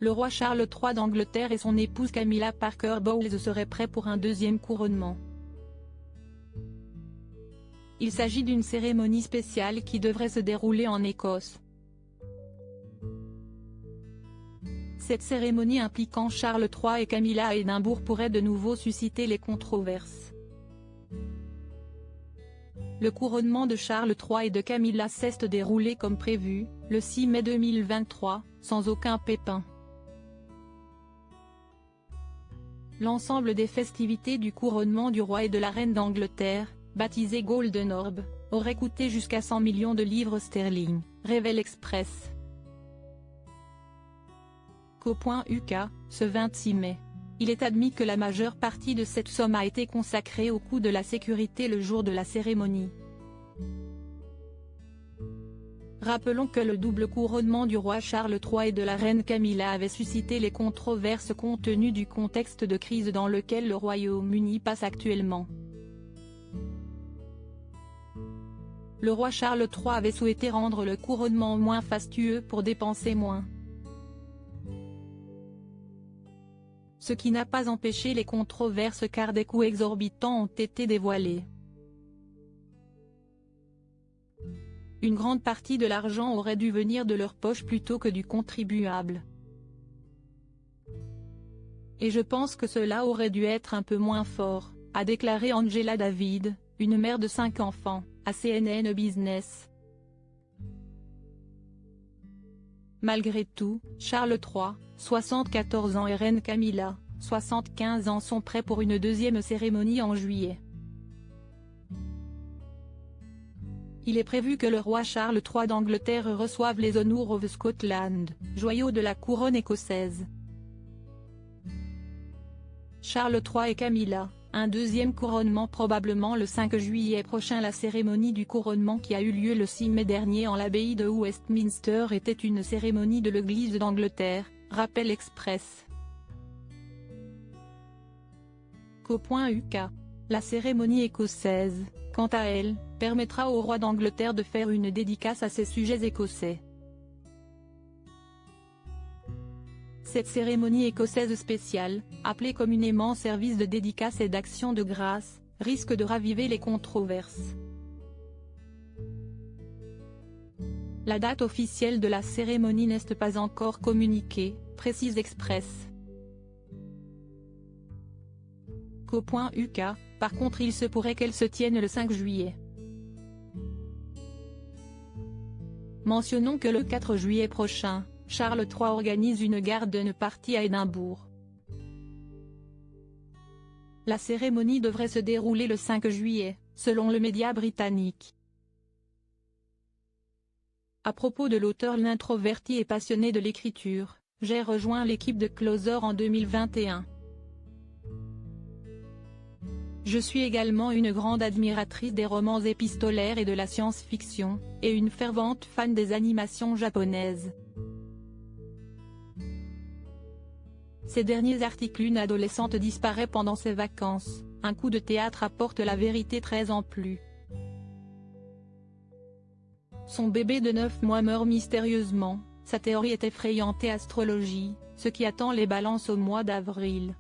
Le roi Charles III d'Angleterre et son épouse Camilla Parker Bowles seraient prêts pour un deuxième couronnement. Il s'agit d'une cérémonie spéciale qui devrait se dérouler en Écosse. Cette cérémonie impliquant Charles III et Camilla à Édimbourg pourrait de nouveau susciter les controverses. Le couronnement de Charles III et de Camilla s'est déroulé comme prévu, le 6 mai 2023, sans aucun pépin. L'ensemble des festivités du couronnement du roi et de la reine d'Angleterre, baptisé Golden Orb, aurait coûté jusqu'à 100 millions de livres sterling, révèle Express. Co.uk, ce 26 mai. Il est admis que la majeure partie de cette somme a été consacrée au coût de la sécurité le jour de la cérémonie. Rappelons que le double couronnement du roi Charles III et de la reine Camilla avait suscité les controverses compte tenu du contexte de crise dans lequel le Royaume-Uni passe actuellement. Le roi Charles III avait souhaité rendre le couronnement moins fastueux pour dépenser moins. Ce qui n'a pas empêché les controverses car des coûts exorbitants ont été dévoilés. Une grande partie de l'argent aurait dû venir de leur poche plutôt que du contribuable. Et je pense que cela aurait dû être un peu moins fort, a déclaré Angela David, une mère de 5 enfants, à CNN Business. Malgré tout, Charles III, 74 ans et reine Camilla, 75 ans sont prêts pour une deuxième cérémonie en juillet. Il est prévu que le roi Charles III d'Angleterre reçoive les Honours of Scotland, joyaux de la couronne écossaise. Charles III et Camilla, un deuxième couronnement probablement le 5 juillet prochain. La cérémonie du couronnement qui a eu lieu le 6 mai dernier en l'abbaye de Westminster était une cérémonie de l'Église d'Angleterre, rappelle Express. Co.uk. La cérémonie écossaise, quant à elle, permettra au roi d'Angleterre de faire une dédicace à ses sujets écossais. Cette cérémonie écossaise spéciale, appelée communément service de dédicace et d'action de grâce, risque de raviver les controverses. La date officielle de la cérémonie n'est pas encore communiquée, précise Express. Co.uk, par contre il se pourrait qu'elle se tienne le 5 juillet. Mentionnons que le 4 juillet prochain, Charles III organise une garden party à Édimbourg. La cérémonie devrait se dérouler le 5 juillet, selon le média britannique. À propos de l'auteur l'introverti et passionné de l'écriture, j'ai rejoint l'équipe de Closer en 2021. Je suis également une grande admiratrice des romans épistolaires et de la science-fiction, et une fervente fan des animations japonaises. Ces derniers articles. Une adolescente disparaît pendant ses vacances, un coup de théâtre apporte la vérité 13 ans plus. Son bébé de 9 mois meurt mystérieusement, sa théorie est effrayante et astrologie, ce qui attend les balances au mois d'avril.